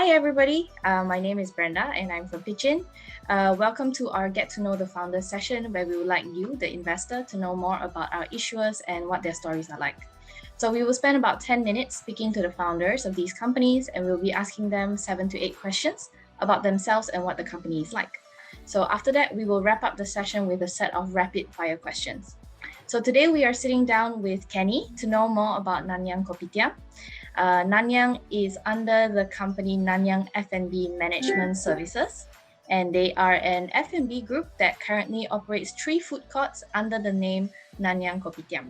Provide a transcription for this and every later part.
Hi everybody, my name is Brenda and I'm from pitchIN. Welcome to our Get to Know the Founders session where we would like you, the investor, to know more about our issuers and what their stories are like. So we will spend about 10 minutes speaking to the founders of these companies and we'll be asking them 7 to 8 questions about themselves and what the company is like. So after that, we will wrap up the session with a set of rapid fire questions. So today we are sitting down with Kenny to know more about Nanyang Kopitiam. Nanyang is under the company Nanyang F&B Management Services, and they are an F&B group that currently operates 3 food courts under the name Nanyang Kopitiam.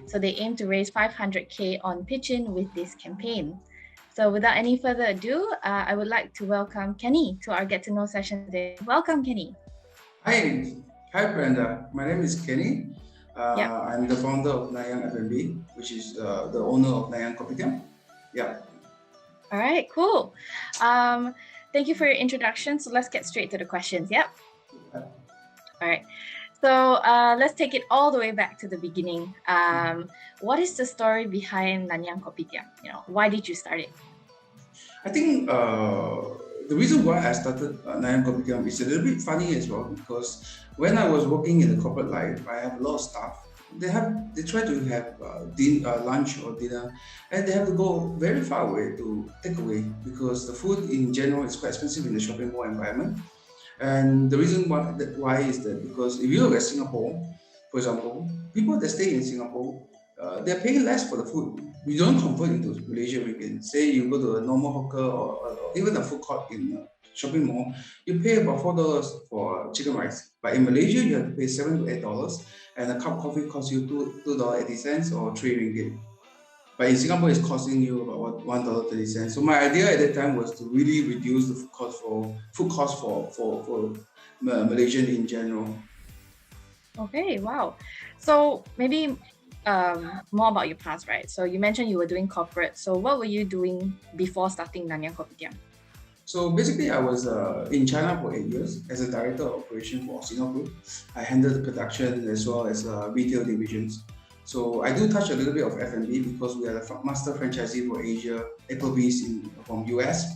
So they aim to raise 500K on pitchIN with this campaign. So without any further ado, I would like to welcome Kenny to our Get to Know session today. Welcome, Kenny. Hi, Brenda. My name is Kenny. I'm the founder of Nanyang F&B, which is the owner of Nanyang Kopitiam. Yeah. All right, cool. Thank you for your introduction. So let's get straight to the questions. Yep. All right. So let's take it all the way back to the beginning. What is the story behind Nanyang Kopitiam? Why did you start it? I think the reason why I started Nanyang Kopitiam is a little bit funny as well, because when I was working in the corporate life, I have a lot of staff. They try to have lunch or dinner, and they have to go very far away to take away because the food in general is quite expensive in the shopping mall environment. And the reason why is that because if you look at Singapore, for example, people that stay in Singapore, they're paying less for the food. We don't convert into Malaysia. We can say you go to a normal hawker or even a food court in a shopping mall, you pay about $4 for chicken rice. But in Malaysia, you have to pay $7 to $8, and a cup of coffee costs you $2.80 or RM3. But in Singapore, it's costing you about $1.30. So my idea at that time was to really reduce the food cost for Malaysian in general. Okay, wow. So maybe more about your past, right? So you mentioned you were doing corporate. So what were you doing before starting Nanyang Kopitiam? So basically, I was in China for 8 years as a director of operation for Singapore. I handled the production as well as retail divisions. So I do touch a little bit of F&B because we are the master franchisee for Asia, Applebee's from US.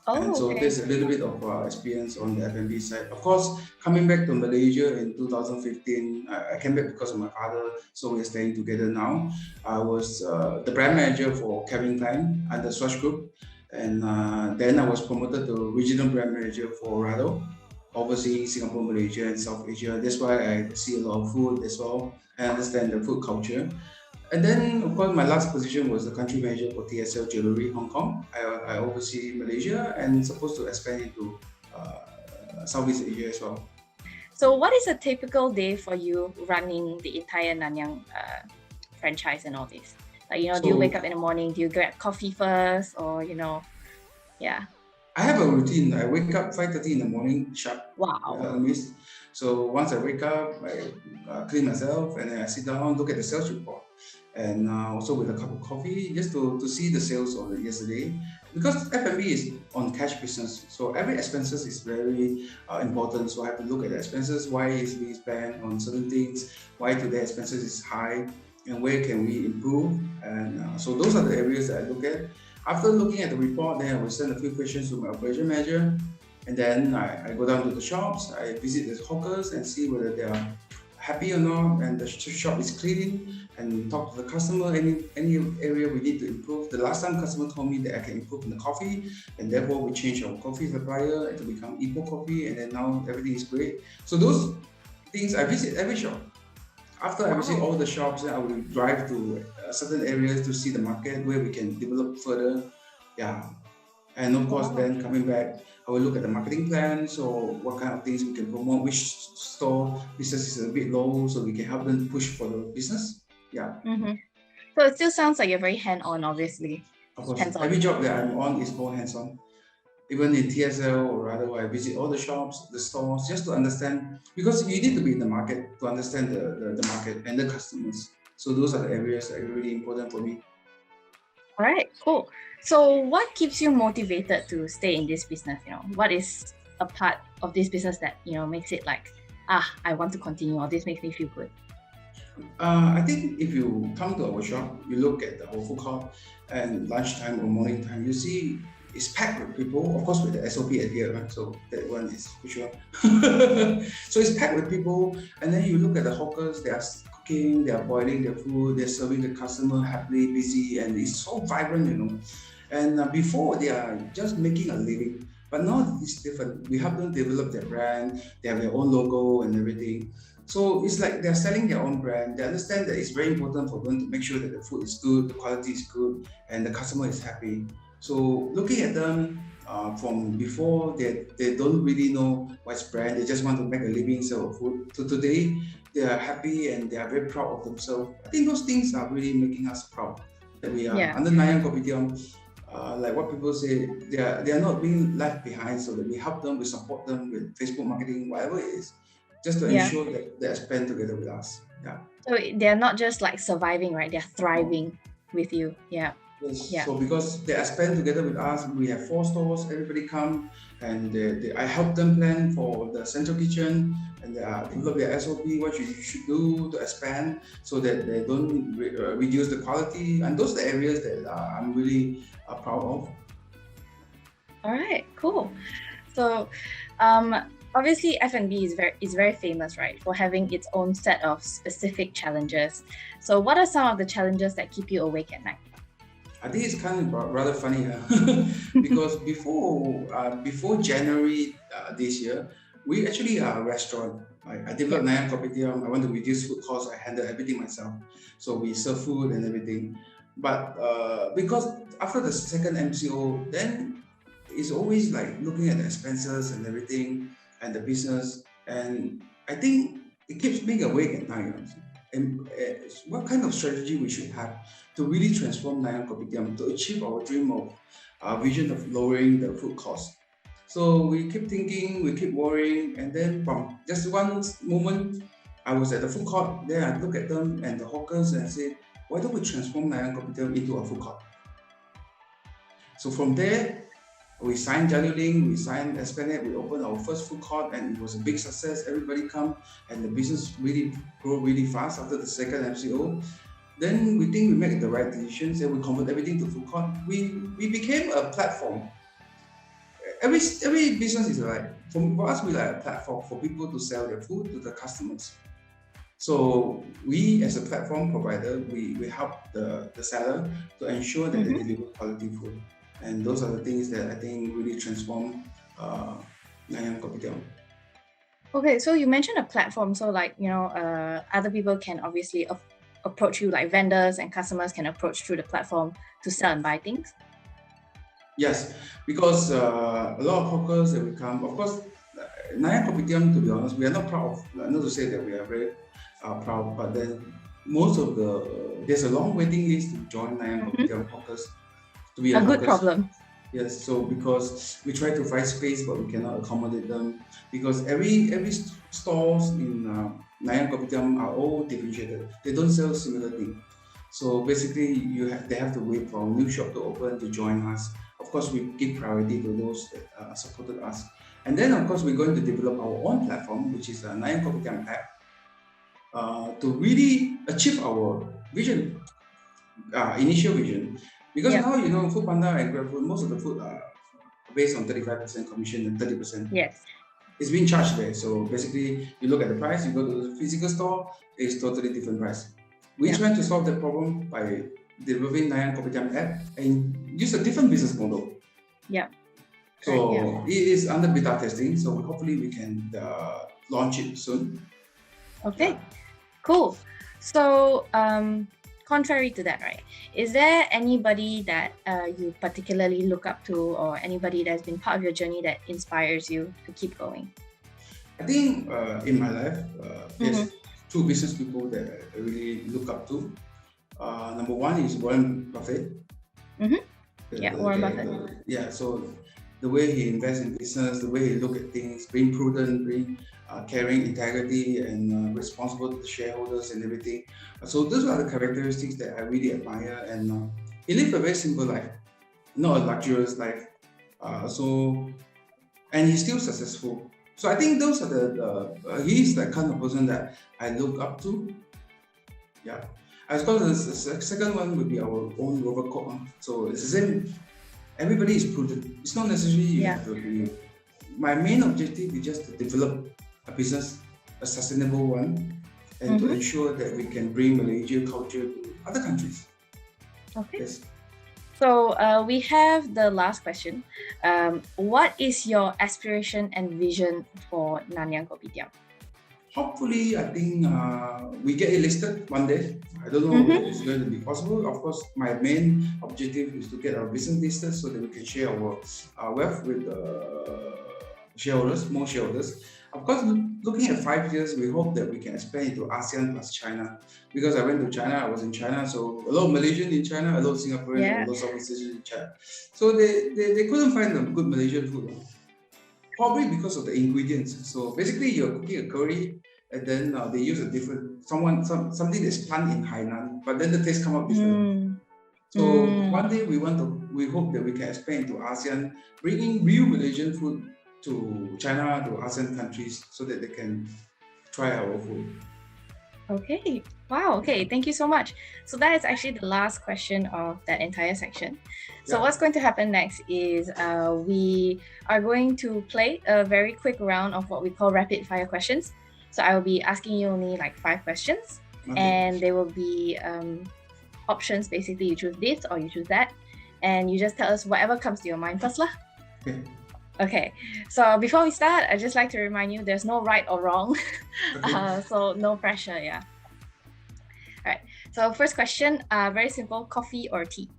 And so there's a little bit of experience on the F&B side. Of course, coming back to Malaysia in 2015, I came back because of my father, so we're staying together now. I was the brand manager for Calvin Klein under Swatch Group, and then I was promoted to regional brand manager for Rado, overseeing Singapore, Malaysia, and South Asia. That's why I see a lot of food as well. I understand the food culture. And then, of course, my last position was the country manager for TSL Jewelry Hong Kong. I oversee Malaysia and supposed to expand into Southeast Asia as well. So what is a typical day for you running the entire Nanyang franchise and all this? Like, do you wake up in the morning? Do you grab coffee first or, yeah? I have a routine. I wake up 5:30 in the morning sharp. Wow. So once I wake up, I clean myself and then I sit down, look at the sales report. And also with a cup of coffee just to see the sales of yesterday, because F&B is on cash business, so every expenses is very important. So I have to look at the expenses, why is we spend on certain things, why today expenses is high, and where can we improve. And so those are the areas that I look at. After looking at the report, then I will send a few questions to my operation manager, and then I go down to the shops, I visit the hawkers and see whether they are happy or not, and the shop is clean, and talk to the customer, any area we need to improve. The last time customer told me that I can improve in the coffee, and therefore we change our coffee supplier to become Eco Coffee, and then now everything is great. So those things, I visit every shop. After I visit all the shops, I will drive to certain areas to see the market where we can develop further. Yeah. And of course, then coming back, I will look at the marketing plan. So what kind of things we can promote, which store business is a bit low, so we can help them push for the business. Yeah. Mm-hmm. So it still sounds like you're very hands-on, obviously. Of course, every job that I'm on is more hands-on. Even in TSL or rather, I visit all the shops, the stores, just to understand, because you need to be in the market to understand the market and the customers. So those are the areas that are really important for me. All right, cool. So what keeps you motivated to stay in this business? What is a part of this business that, makes it like, I want to continue, or this makes me feel good? I think if you come to our shop, you look at our food court and lunchtime or morning time, you see it's packed with people, of course with the SOP adhere, right? So that one is for sure. So it's packed with people, and then you look at the hawkers, they are cooking, they are boiling their food, they're serving the customer happily, busy, and it's so vibrant, you know. And before they are just making a living, but now it's different. We help them develop their brand, they have their own logo and everything. So it's like they're selling their own brand. They understand that it's very important for them to make sure that the food is good, the quality is good, and the customer is happy. So looking at them from before, they don't really know what's brand. They just want to make a living, sell food. So today, they are happy and they are very proud of themselves. I think those things are really making us proud that we are Yeah. under Nanyang Kopitiam. Like what people say, they are not being left behind. So that we help them, we support them with Facebook marketing, whatever it is, just to Yeah. ensure that they expand together with us. Yeah. So they're not just like surviving, right? They're thriving with you. Yeah. Yes. Yeah. So because they expand together with us, we have 4 stores. Everybody come and I help them plan for the central kitchen and they develop their SOP, what you should do to expand, so that they don't reduce the quality. And those are the areas that I'm really proud of. All right. Cool. So, obviously, F&B is very famous, right, for having its own set of specific challenges. So, what are some of the challenges that keep you awake at night? I think it's kind of rather funny, because before January this year, we actually are a restaurant. I developed Nanyang Kopitiam. I want to reduce food costs. I handle everything myself. So we serve food and everything. But because after the second MCO, then it's always like looking at the expenses and everything and the business. And I think it keeps me awake at night. And what kind of strategy we should have to really transform Nanyang Kopitiam to achieve our dream of our vision of lowering the food cost. So we keep thinking, we keep worrying, and then from just one moment, I was at the food court. Then I look at them and the hawkers and I say, why don't we transform Nanyang Kopitiam into a food court? So from there, we signed Jaluling, we signed Esplanade, we opened our first food court and it was a big success. Everybody come and the business really grew really fast after the second MCO. Then we think we made the right decisions and we convert everything to food court. We became a platform. Every business is like, for us, we like a platform for people to sell their food to the customers. So we as a platform provider, we help the seller to ensure that they deliver quality food. And those are the things that I think really transform Nanyang Kopitiam. Okay, so you mentioned a platform. So like, other people can obviously approach you, like vendors and customers can approach through the platform to sell and buy things? Yes, because a lot of hawkers that we come, of course, Nanyang Kopitiam, to be honest, we are not proud of, not to say that we are very proud, but then most of there's a long waiting list to join Nanyang Kopitiam hawkers. To be a good problem. Yes, so because we try to find space, but we cannot accommodate them because every stores in Nanyang Kopitiam are all differentiated. They don't sell similar thing. So basically, they have to wait for a new shop to open to join us. Of course, we give priority to those that supported us. And then, of course, we're going to develop our own platform, which is a Nanyang Kopitiam app, to really achieve our vision, initial vision. Because now, Foodpanda and GrabFood, most of the food are based on 35% commission and 30%. Yes. It's being charged there. So basically, you look at the price, you go to the physical store, it's totally different price. We try to solve that problem by developing Nanyang Kopitiam app and use a different business model. Yeah. So it is under beta testing. So hopefully we can launch it soon. Okay, cool. So contrary to that, right? Is there anybody that you particularly look up to, or anybody that's been part of your journey that inspires you to keep going? I think in my life, there's 2 business people that I really look up to. Number one is Warren Buffett. Warren Buffett. Yeah, so the way he invests in business, the way he look at things, being prudent, being caring, integrity, and responsible to the shareholders and everything. So those are the characteristics that I really admire. And he lived a very simple life, not a luxurious life. And he's still successful. So I think those are he's the kind of person that I look up to. Yeah. As well as the second one would be our own Rover Coke. So it's the same everybody is prudent. It's not necessarily you Yeah. have to be. My main objective is just to develop a business, a sustainable one, and to ensure that we can bring Malaysia culture to other countries. Okay. Yes. So we have the last question. What is your aspiration and vision for Nanyang Kopitiam? Hopefully, I think we get it listed one day. I don't know if it's going to be possible. Of course, my main objective is to get our business listed so that we can share our wealth with shareholders, more shareholders. Of course, looking at 5 years, we hope that we can expand into ASEAN plus China. Because I went to China, I was in China, so a lot of Malaysians in China, a lot of Singaporeans, a lot of Southeast Asians in China. So they couldn't find the good Malaysian food. Probably because of the ingredients. So basically, you're cooking a curry, and then they use a different something that's plant in Hainan, but then the taste come out different. So one day we hope that we can expand into ASEAN, bringing real Malaysian food to China, to ASEAN countries, so that they can try our food. Okay. Wow. Okay. Thank you so much. So that is actually the last question of that entire section. So what's going to happen next is we are going to play a very quick round of what we call rapid fire questions. So I will be asking you only like 5 questions, and there will be options. Basically, you choose this or you choose that, and you just tell us whatever comes to your mind first, lah. Okay. Okay, so before we start, I'd just like to remind you there's no right or wrong, so no pressure, yeah. All right, so first question, very simple, coffee or tea?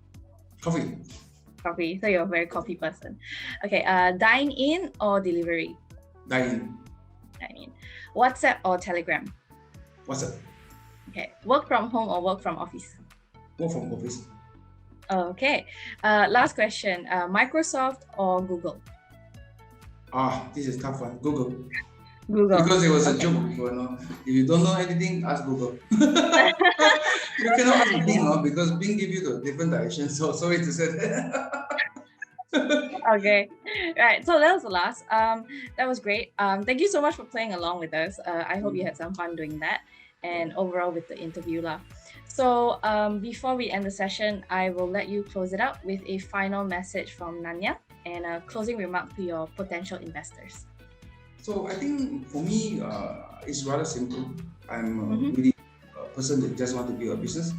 Coffee. Coffee, so you're a very coffee person. Okay, dine in or delivery? Dine in. Dine in. WhatsApp or Telegram? WhatsApp. Okay, work from home or work from office? Work from office. Okay, last question, Microsoft or Google? This is a tough one. Google. Google. Because it was a joke before, no? If you don't know anything, ask Google. You cannot ask Bing, no? Because Bing give you the different direction. So sorry to say that. Okay, right. So that was the last. That was great. Thank you so much for playing along with us. I hope you had some fun doing that, and overall with the interview, lah. So before we end the session, I will let you close it out with a final message from Nanyang and a closing remark to your potential investors. So I think for me, it's rather simple. I'm really a person that just want to build a business,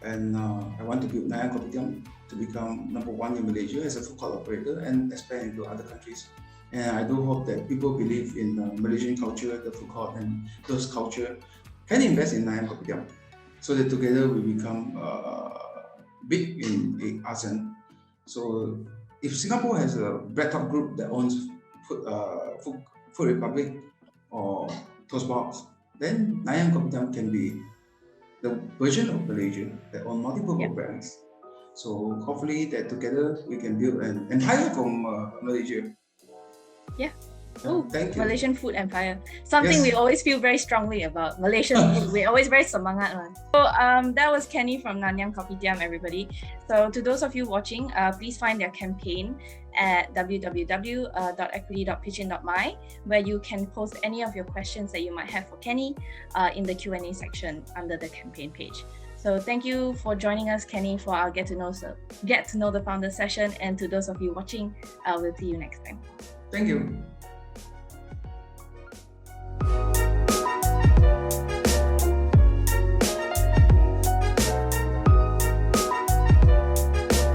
and I want to build Nanyang Kopitiam to become #1 in Malaysia as a food court operator and expand into other countries. And I do hope that people believe in Malaysian culture, the food court, and those culture can invest in Nanyang Kopitiam, so that together we become big in ASEAN. So if Singapore has a bread top group that owns Food Republic or Toast Box, then Nanyang Kopitiam can be the version of Malaysia that own multiple brands. So hopefully that together we can build an empire from Malaysia. Yeah. Thank you. Malaysian food empire. Something we always feel very strongly about. Malaysian food, we're always very semangat. So that was Kenny from Nanyang Kopitiam, everybody. So to those of you watching, please find their campaign at www.equity.pitchin.my, where you can post any of your questions that you might have for Kenny in the Q&A section under the campaign page. So thank you for joining us, Kenny, for our get to know the founder session. And to those of you watching, we'll see you next time. Thank you.